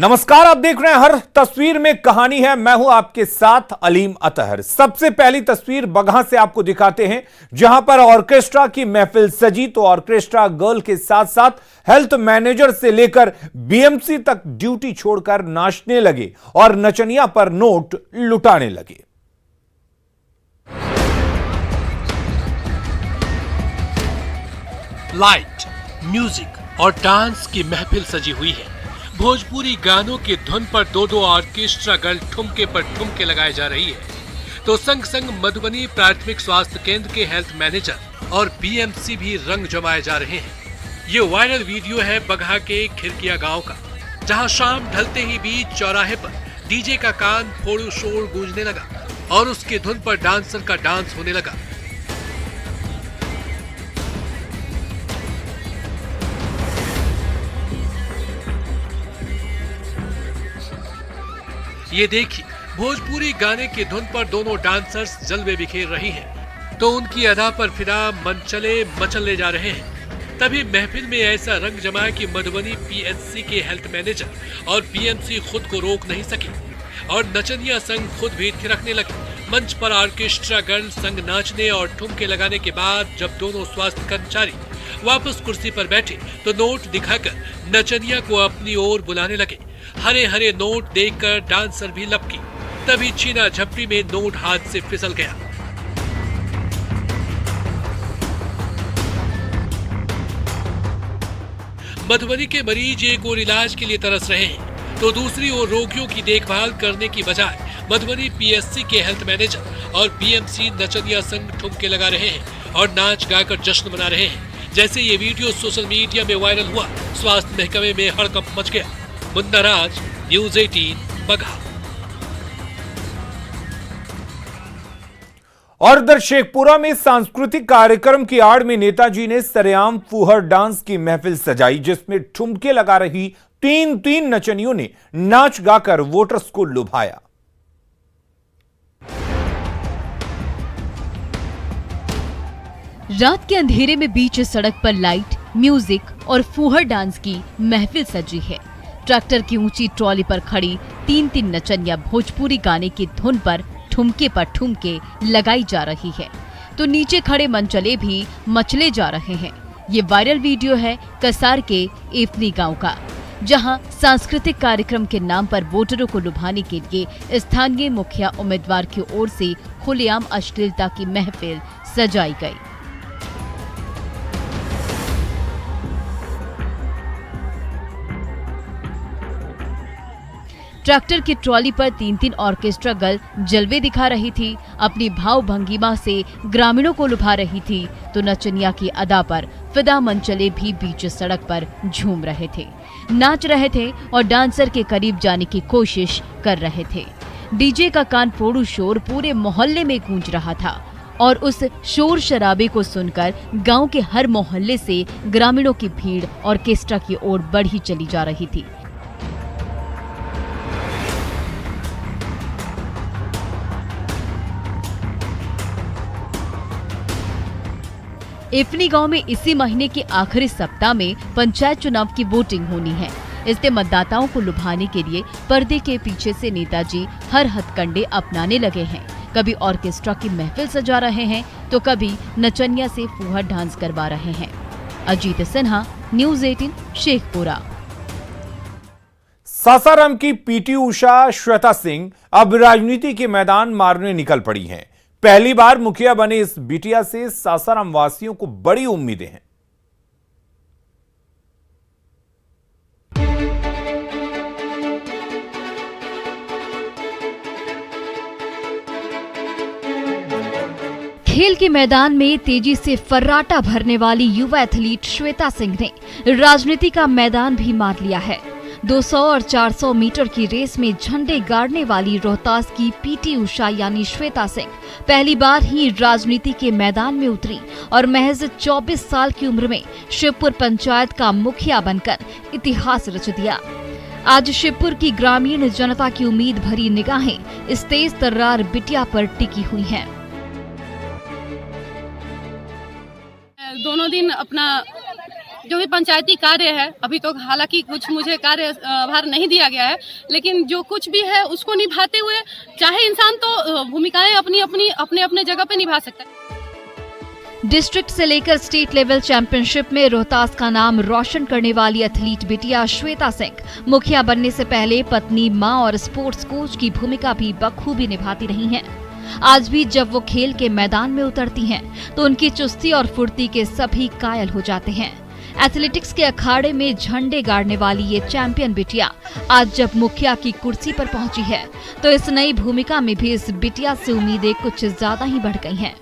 नमस्कार, आप देख रहे हैं हर तस्वीर में कहानी है। मैं हूं आपके साथ अलीम अतहर। सबसे पहली तस्वीर बगहा से आपको दिखाते हैं, जहां पर ऑर्केस्ट्रा की महफिल सजी। तो ऑर्केस्ट्रा गर्ल के साथ साथ हेल्थ मैनेजर से लेकर बीएमसी तक ड्यूटी छोड़कर नाचने लगे और नचनिया पर नोट लुटाने लगे। लाइट, म्यूजिक और डांस की महफिल सजी हुई है। भोजपुरी गानों की धुन पर दो ऑर्केस्ट्रा गर्ल ठुमके पर ठुमके लगाए जा रही है। तो संग संग मधुबनी प्राथमिक स्वास्थ्य केंद्र के हेल्थ मैनेजर और बीएमसी भी रंग जमाए जा रहे हैं। ये वायरल वीडियो है बगहा के खिरकिया गांव का, जहां शाम ढलते ही बीच चौराहे पर डीजे का कान फोड़ू शोर गूंजने लगा और उसकी धुन पर डांसर का डांस होने लगा। ये देखिए, भोजपुरी गाने की धुन पर दोनों डांसर्स जलवे बिखेर रही हैं, तो उनकी अदा पर फिदा मन चले मचलने जा रहे हैं। तभी महफिल में ऐसा रंग जमाया कि मधुबनी पीएचसी के हेल्थ मैनेजर और बीएमसी खुद को रोक नहीं सके और नचनिया संग खुद भी थिरकने लगे। मंच पर ऑर्केस्ट्रा गर्ल संग नाचने और ठुमके लगाने के बाद जब दोनों स्वास्थ्य कर्मचारी वापस कुर्सी पर बैठे तो नोट दिखाकर नचनिया को अपनी ओर बुलाने लगे। हरे हरे नोट देखकर डांसर भी लपकी। तभी छीना झपटी में नोट हाथ से फिसल गया। मधुबनी के मरीज एक ओर इलाज के लिए तरस रहे हैं, तो दूसरी ओर रोगियों की देखभाल करने की बजाय मधुबनी पीएचसी के हेल्थ मैनेजर और बीएमसी नचनिया संग ठुमके लगा रहे हैं और नाच गाकर जश्न मना रहे हैं। जैसे ये वीडियो सोशल मीडिया में वायरल हुआ, स्वास्थ्य महकमे में हड़कंप मच गया। मुन्ना राज, न्यूज़ 18, बगहा। और इधर शेखपुरा में सांस्कृतिक कार्यक्रम की आड़ में नेताजी ने सरेआम फूहड़ डांस की महफिल सजाई, जिसमें ठुमके लगा रही तीन नचनियों ने नाच गाकर वोटर्स को लुभाया। रात के अंधेरे में बीच सड़क पर लाइट, म्यूजिक और फूहड़ डांस की महफिल सजी है। ट्रैक्टर की ऊंची ट्रॉली पर खड़ी तीन नचनिया भोजपुरी गाने की धुन पर ठुमके लगाई जा रही है, तो नीचे खड़े मनचले भी मचले जा रहे हैं। ये वायरल वीडियो है कसार के एफनी गांव का, जहां सांस्कृतिक कार्यक्रम के नाम पर वोटरों को लुभाने के लिए स्थानीय मुखिया उम्मीदवार की ओर से खुलेआम अश्लीलता की महफिल सजाई गई। ट्रैक्टर की ट्रॉली पर तीन ऑर्केस्ट्रा गर्ल जलवे दिखा रही थी, अपनी भाव भंगिमा से ग्रामीणों को लुभा रही थी, तो नचनिया की अदा पर फिदा मनचले भी बीच सड़क पर झूम रहे थे, नाच रहे थे और डांसर के करीब जाने की कोशिश कर रहे थे। डीजे का कान फोड़ू शोर पूरे मोहल्ले में गूंज रहा था और उस शोर शराबे को सुनकर गांव के हर मोहल्ले से ग्रामीणों की भीड़ ऑर्केस्ट्रा की ओर बढ़ी चली जा रही थी। इफनी गांव में इसी महीने के आखिरी सप्ताह में पंचायत चुनाव की वोटिंग होनी है। इससे मतदाताओं को लुभाने के लिए पर्दे के पीछे से नेताजी हर हथकंडे अपनाने लगे हैं। कभी ऑर्केस्ट्रा की महफिल सजा रहे हैं, तो कभी नचनिया से फूहड़ डांस करवा रहे हैं। अजीत सिन्हा, न्यूज़ 18, शेखपुरा। सासाराम की पीटी उषा श्वेता सिंह अब राजनीति के मैदान मारने निकल पड़ी हैं। पहली बार मुखिया बने इस बिटिया से सासाराम वासियों को बड़ी उम्मीदें हैं। खेल के मैदान में तेजी से फर्राटा भरने वाली युवा एथलीट श्वेता सिंह ने राजनीति का मैदान भी मार लिया है। 200 और 400 मीटर की रेस में झंडे गाड़ने वाली रोहतास की पीटी उषा यानी श्वेता सिंह पहली बार ही राजनीति के मैदान में उतरी और महज 24 साल की उम्र में शिवपुर पंचायत का मुखिया बनकर इतिहास रच दिया। आज शिवपुर की ग्रामीण जनता की उम्मीद भरी निगाहें इस तेज तर्रार बिटिया पर टिकी हुई हैं। दोनों दिन अपना जो भी पंचायती कार्य है, अभी तो हालांकि कुछ मुझे कार्य भार नहीं दिया गया है, लेकिन जो कुछ भी है उसको निभाते हुए चाहे इंसान तो भूमिकाएं अपने जगह पे निभा सकता है। डिस्ट्रिक्ट से लेकर स्टेट लेवल चैंपियनशिप में रोहतास का नाम रोशन करने वाली एथलीट बिटिया श्वेता सिंह मुखिया बनने से पहले पत्नी, मां और स्पोर्ट्स कोच की भूमिका भी बखूबी निभाती रही हैं। आज भी जब वो खेल के मैदान में उतरती हैं, तो उनकी चुस्ती और फुर्ती के सभी कायल हो जाते हैं। एथलेटिक्स के अखाड़े में झंडे गाड़ने वाली ये चैंपियन बिटिया आज जब मुखिया की कुर्सी पर पहुंची है, तो इस नई भूमिका में भी इस बिटिया से उम्मीदें कुछ ज्यादा ही बढ़ गई हैं।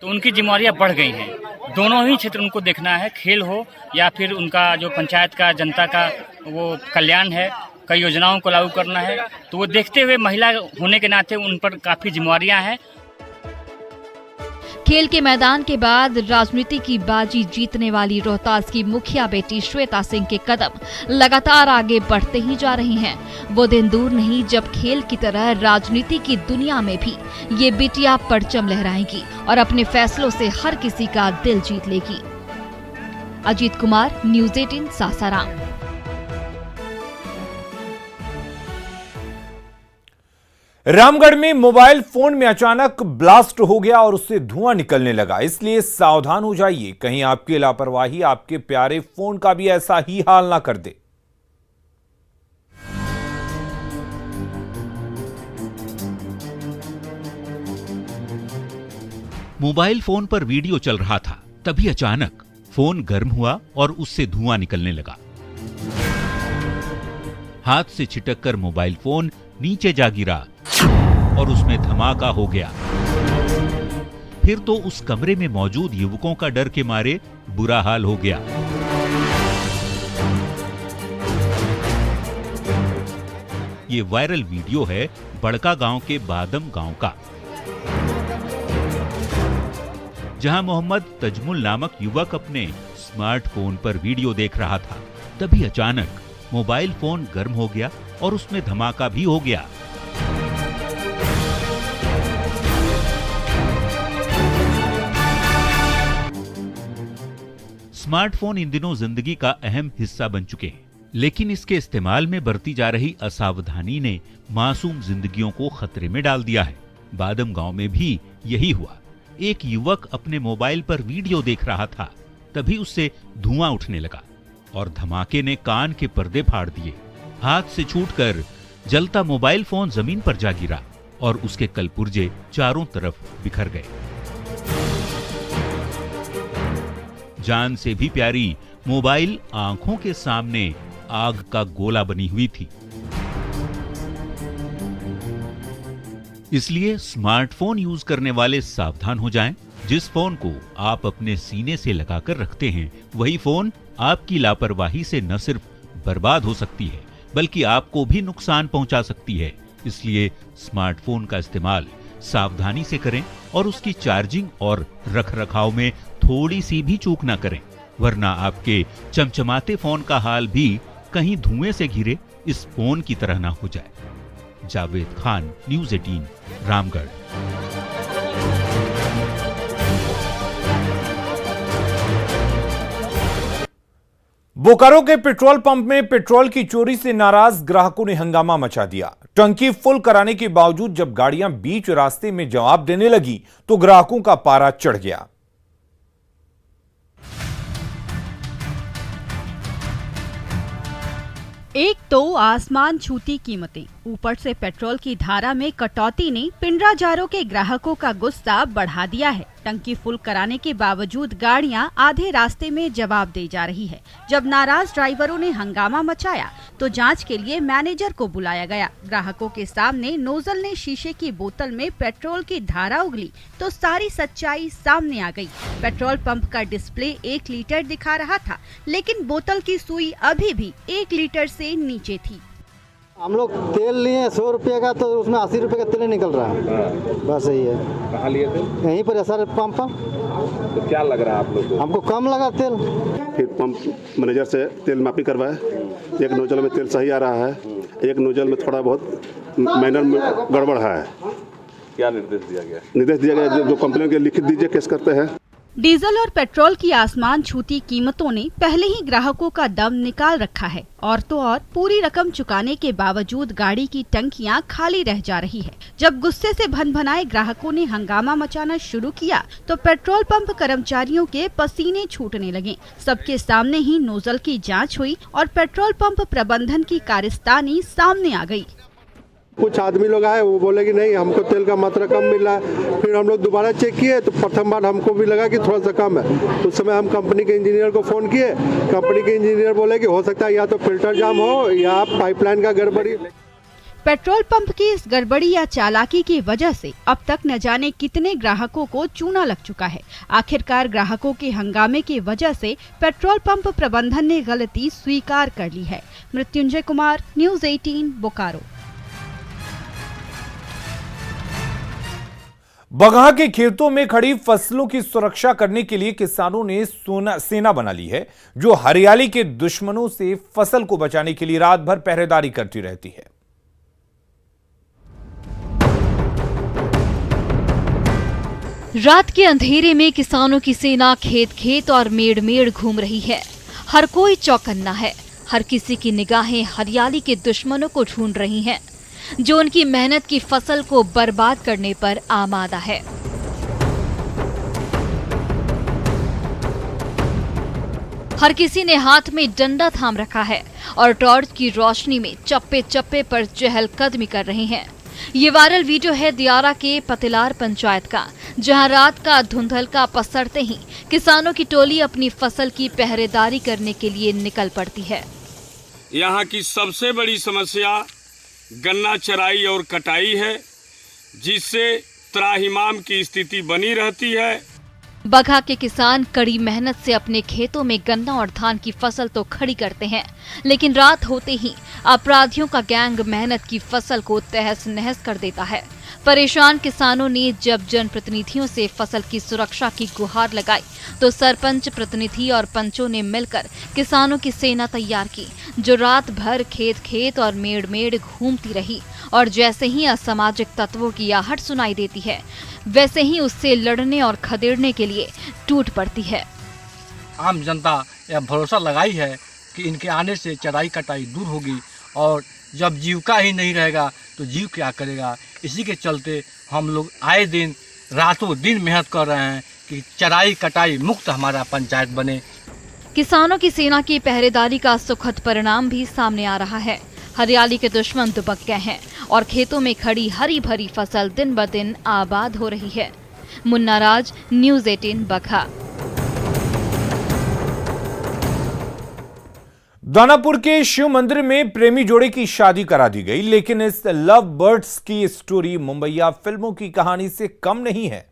तो उनकी जिम्मेवारियां बढ़ गई हैं। दोनों ही क्षेत्र उनको देखना है, खेल हो या फिर उनका जो पंचायत का, जनता का वो कल्याण है, कई योजनाओं को लागू करना है। तो वो देखते हुए महिला होने के नाते उन पर काफी जिम्मेवारियां हैं। खेल के मैदान के बाद राजनीति की बाजी जीतने वाली रोहतास की मुखिया बेटी श्वेता सिंह के कदम लगातार आगे बढ़ते ही जा रहे हैं। वो दिन दूर नहीं जब खेल की तरह राजनीति की दुनिया में भी ये बिटिया परचम लहराएगी और अपने फैसलों से हर किसी का दिल जीत लेगी। अजीत कुमार, न्यूज़ 18, सासाराम। रामगढ़ में मोबाइल फोन में अचानक ब्लास्ट हो गया और उससे धुआं निकलने लगा, इसलिए सावधान हो जाइए, कहीं आपकी लापरवाही आपके प्यारे फोन का भी ऐसा ही हाल ना कर दे। मोबाइल फोन पर वीडियो चल रहा था, तभी अचानक फोन गर्म हुआ और उससे धुआं निकलने लगा। हाथ से छिटककर मोबाइल फोन नीचे जा गिरा और उसमें धमाका हो गया। फिर तो उस कमरे में मौजूद युवकों का डर के मारे बुरा हाल हो गया। ये वायरल वीडियो है बड़का गांव के बादम गांव का, जहां मोहम्मद तजमुल नामक युवक अपने स्मार्टफोन पर वीडियो देख रहा था। तभी अचानक मोबाइल फोन गर्म हो गया और उसमें धमाका भी हो गया। स्मार्टफोन इन दिनों जिंदगी का अहम हिस्सा बन चुके हैं, लेकिन इसके इस्तेमाल में बरती जा रही असावधानी ने मासूम जिंदगियों को खतरे में डाल दिया है। बादम गांव में भी यही हुआ। एक युवक अपने मोबाइल पर वीडियो देख रहा था, तभी उससे धुआं उठने लगा और धमाके ने कान के पर्दे फाड़ दिए। हाथ से छूटकर जलता मोबाइल फोन जमीन पर जा गिरा और उसके कलपुर्जे चारों तरफ बिखर गए। जान से भी प्यारी मोबाइल आंखों के सामने आग का गोला बनी हुई थी। इसलिए स्मार्टफोन यूज करने वाले सावधान हो जाएं। जिस फोन को आप अपने सीने से लगाकर रखते हैं, वही फोन आपकी लापरवाही से न सिर्फ बर्बाद हो सकती है, बल्कि आपको भी नुकसान पहुंचा सकती है। इसलिए स्मार्टफोन का इस्तेमाल सावधानी से करें और उसकी चार्जिंग और रखरखाव में थोड़ी सी भी चूक ना करें, वरना आपके चमचमाते फोन का हाल भी कहीं धुएं से घिरे इस फोन की तरह ना हो जाए। जावेद खान, न्यूज़ 18, रामगढ़। बोकारो के पेट्रोल पंप में पेट्रोल की चोरी से नाराज ग्राहकों ने हंगामा मचा दिया। टंकी फुल कराने के बावजूद जब गाड़ियां बीच रास्ते में जवाब देने लगी तो ग्राहकों का पारा चढ़ गया। एक तो आसमान छूती कीमतें, ऊपर से पेट्रोल की धारा में कटौती ने पिंडराजारों के ग्राहकों का गुस्सा बढ़ा दिया है। टंकी फुल कराने के बावजूद गाड़ियां आधे रास्ते में जवाब दे जा रही है। जब नाराज ड्राइवरों ने हंगामा मचाया तो जांच के लिए मैनेजर को बुलाया गया। ग्राहकों के सामने नोजल ने शीशे की बोतल में पेट्रोल की धारा उगली तो सारी सच्चाई सामने आ गई। पेट्रोल पंप का डिस्प्ले 1 लीटर दिखा रहा था, लेकिन बोतल की सुई अभी भी 1 लीटर से नीचे थी। हम लोग तेल लिए 100 रुपये का, तो उसमें 80 रुपये का तेल निकल रहा है। बस यही है। कहाँ लिए थे? यहीं पर SR पंप पर। तो क्या लग रहा है आप लोग को? हमको कम लगा तेल। फिर पंप मैनेजर से तेल मापी करवाए। एक नोजल में तेल सही आ रहा है, एक नोजल में थोड़ा बहुत माइनर में गड़बड़ है। क्या निर्देश दिया गया? निर्देश दिया गया जो कंपनी के लिखित दीजिए, केस करते हैं। डीजल और पेट्रोल की आसमान छूती कीमतों ने पहले ही ग्राहकों का दम निकाल रखा है और तो और पूरी रकम चुकाने के बावजूद गाड़ी की टंकियां खाली रह जा रही है। जब गुस्से से भनभनाए ग्राहकों ने हंगामा मचाना शुरू किया तो पेट्रोल पंप कर्मचारियों के पसीने छूटने लगे। सबके सामने ही नोजल की जांच हुई और पेट्रोल पंप प्रबंधन की कारस्तानी सामने आ गई। कुछ आदमी लोग आए, वो बोले कि नहीं हमको तेल का मात्रा कम मिल रहा है। फिर हम लोग दोबारा चेक किए तो प्रथम बार हमको भी लगा कि थोड़ा सा कम है। उस समय हम कंपनी के इंजीनियर को फ़ोन किए। कंपनी के इंजीनियर बोले कि हो सकता है या तो फिल्टर जाम हो या पाइपलाइन का गड़बड़ी। पेट्रोल पंप की इस गड़बड़ी या चालाकी की वजह से अब तक न जाने कितने ग्राहकों को चूना लग चुका है। आखिरकार ग्राहकों के हंगामे की वजह से पेट्रोल पंप प्रबंधन ने गलती स्वीकार कर ली है। मृत्युंजय कुमार, न्यूज़ 18 बोकारो। बगहा के खेतों में खड़ी फसलों की सुरक्षा करने के लिए किसानों ने सेना बना ली है, जो हरियाली के दुश्मनों से फसल को बचाने के लिए रात भर पहरेदारी करती रहती है। रात के अंधेरे में किसानों की सेना खेत खेत और मेड़ मेड़ घूम रही है। हर कोई चौकन्ना है, हर किसी की निगाहें हरियाली के दुश्मनों को ढूंढ रही हैं, जो उनकी मेहनत की फसल को बर्बाद करने पर आमादा है। हर किसी ने हाथ में डंडा थाम रखा है और टॉर्च की रोशनी में चप्पे चप्पे पर चहलकदमी कर रहे हैं। ये वायरल वीडियो है दियारा के पतिलार पंचायत का, जहां रात का धुंधलका पसरते ही किसानों की टोली अपनी फसल की पहरेदारी करने के लिए निकल पड़ती है। यहाँ की सबसे बड़ी समस्या गन्ना चराई और कटाई है, जिससे त्राहिमाम की स्थिति बनी रहती है। बगहा के किसान कड़ी मेहनत से अपने खेतों में गन्ना और धान की फसल तो खड़ी करते हैं, लेकिन रात होते ही अपराधियों का गैंग मेहनत की फसल को तहस नहस कर देता है। परेशान किसानों ने जब जनप्रतिनिधियों से फसल की सुरक्षा की गुहार लगाई तो सरपंच, प्रतिनिधि और पंचों ने मिलकर किसानों की सेना तैयार की, जो रात भर खेत खेत और मेड़ मेड़ घूमती रही और जैसे ही असामाजिक तत्वों की आहट सुनाई देती है, वैसे ही उससे लड़ने और खदेड़ने के लिए टूट पड़ती है। आम जनता यह भरोसा लगाई है कि इनके आने से चराई कटाई दूर होगी और जब जीविका ही नहीं रहेगा तो जीव क्या करेगा। इसी के चलते हम लोग आए दिन रातों दिन मेहनत कर रहे हैं कि चराई कटाई मुक्त हमारा पंचायत बने। किसानों की सेना की पहरेदारी का सुखद परिणाम भी सामने आ रहा है। हरियाली के दुश्मन दुबक गए हैं और खेतों में खड़ी हरी भरी फसल दिन ब दिन आबाद हो रही है। मुन्ना राज, न्यूज़ 18 बगहा। दानापुर के शिव मंदिर में प्रेमी जोड़े की शादी करा दी गई, लेकिन इस लव बर्ड्स की स्टोरी मुंबईया फिल्मों की कहानी से कम नहीं है।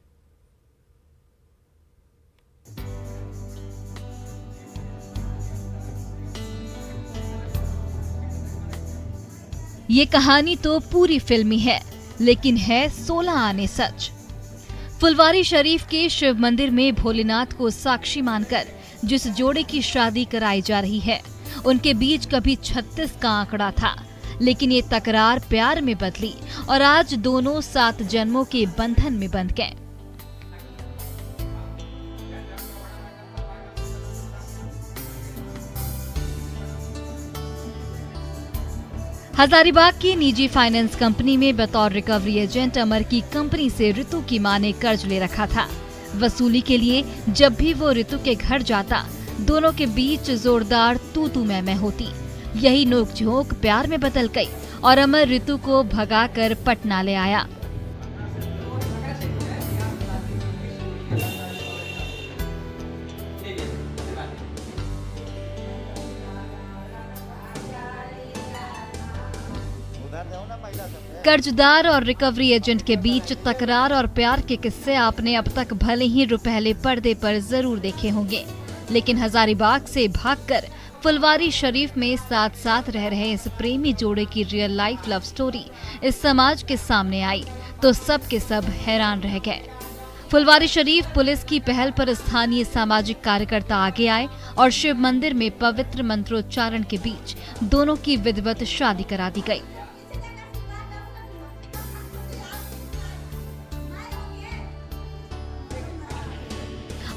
ये कहानी तो पूरी फिल्मी है, लेकिन है 16 आने सच। फुलवारी शरीफ के शिव मंदिर में भोलेनाथ को साक्षी मानकर जिस जोड़े की शादी कराई जा रही है, उनके बीच कभी 36 का आंकड़ा था, लेकिन ये तकरार प्यार में बदली और आज दोनों 7 जन्मों के बंधन में बंध गए। हजारीबाग की निजी फाइनेंस कंपनी में बतौर रिकवरी एजेंट अमर की कंपनी से ऋतु की मां ने कर्ज ले रखा था। वसूली के लिए जब भी वो ऋतु के घर जाता, दोनों के बीच जोरदार तू मैं होती। यही नोकझोंक प्यार में बदल गई और अमर ऋतु को भगाकर पटना ले आया। कर्जदार और रिकवरी एजेंट के बीच तकरार और प्यार के किस्से आपने अब तक भले ही रुपहले पर्दे पर जरूर देखे होंगे, लेकिन हजारीबाग से भागकर फुलवारी शरीफ में साथ साथ रह रहे इस प्रेमी जोड़े की रियल लाइफ लव स्टोरी इस समाज के सामने आई तो सब के सब हैरान रह गए। फुलवारी शरीफ पुलिस की पहल पर स्थानीय सामाजिक कार्यकर्ता आगे आए और शिव मंदिर में पवित्र मंत्रोच्चारण के बीच दोनों की विधिवत शादी करा दी गई।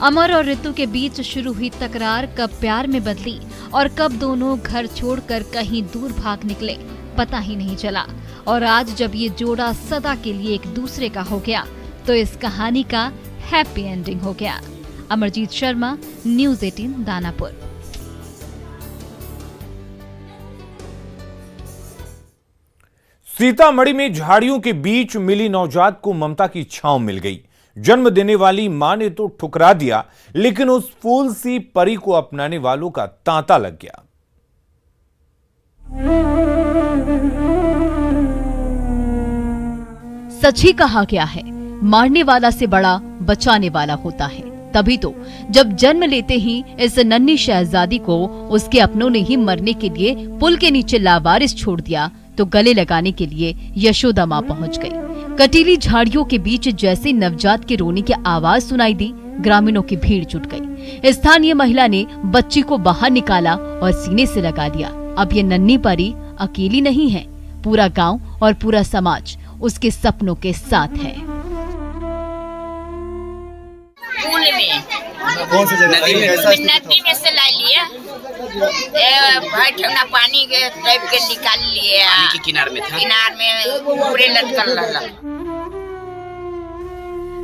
अमर और ऋतु के बीच शुरू हुई तकरार कब प्यार में बदली और कब दोनों घर छोड़कर कहीं दूर भाग निकले, पता ही नहीं चला। और आज जब ये जोड़ा सदा के लिए एक दूसरे का हो गया तो इस कहानी का हैप्पी एंडिंग हो गया। अमरजीत शर्मा, न्यूज़ 18 दानापुर। सीतामढ़ी में झाड़ियों के बीच मिली नवजात को ममता की छांव मिल गई। जन्म देने वाली मां ने तो ठुकरा दिया, लेकिन उस फूल सी परी को अपनाने वालों का तांता लग गया। सच ही कहा गया है, मारने वाला से बड़ा बचाने वाला होता है। तभी तो जब जन्म लेते ही इस नन्ही शहजादी को उसके अपनों ने ही मरने के लिए पुल के नीचे लावारिस छोड़ दिया तो गले लगाने के लिए यशोदा मां पहुंच गई। कटीली झाड़ियों के बीच जैसे नवजात के रोने की आवाज सुनाई दी, ग्रामीणों की भीड़ जुट गई। स्थानीय महिला ने बच्ची को बाहर निकाला और सीने से लगा दिया। अब ये नन्ही परी अकेली नहीं है, पूरा गांव और पूरा समाज उसके सपनों के साथ है। पुल में कौन सी जगह? नदी में से ला लिया, ठंडा पानी के टाइप के निकाल लिए। पानी के किनार में था, किनार में पूरे लटकल रहा।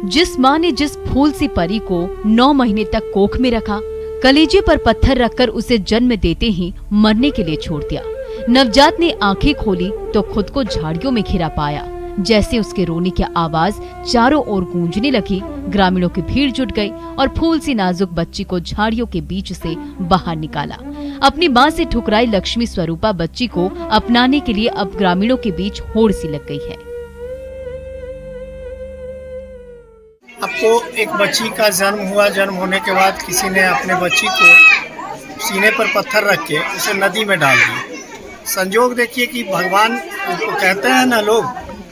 जिस माँ ने जिस फूल सी परी को 9 महीने तक कोख में रखा, कलेजे पर पत्थर रखकर उसे जन्म देते ही मरने के लिए छोड़ दिया, नवजात ने आंखें खोली तो खुद को झाड़ियों में घिरा पाया। जैसे उसके रोने की आवाज चारों ओर गूंजने लगी, ग्रामीणों की भीड़ जुट गई और फूल सी नाजुक बच्ची को झाड़ियों के बीच से बाहर निकाला। अपनी मां से ठुकराई लक्ष्मी स्वरूपा बच्ची को अपनाने के लिए अब ग्रामीणों के बीच होड़ सी लग गई है। आपको एक बच्ची का जन्म हुआ, जन्म होने के बाद किसी ने अपने बच्ची को सीने पर पत्थर रख के उसे नदी में डाल दिया। संजोग देखिए कि भगवान को कहते हैं ना लोग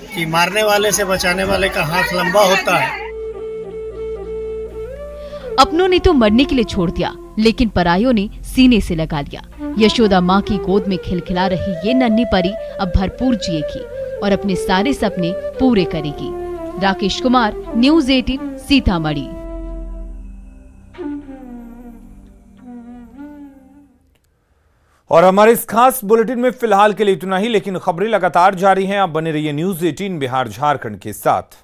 कि मारने वाले से बचाने वाले का हाथ लंबा होता है। अपनों ने तो मरने के लिए छोड़ दिया, लेकिन परायों ने सीने से लगा लिया। यशोदा माँ की गोद में खिलखिला रही ये नन्ही परी अब भरपूर जिएगी और अपने सारे सपने पूरे करेगी। राकेश कुमार, न्यूज़ 18 सीतामढ़ी। और हमारे इस खास बुलेटिन में फिलहाल के लिए इतना ही, लेकिन खबरें लगातार जारी हैं। आप बने रहिए न्यूज़ 18 बिहार झारखंड के साथ।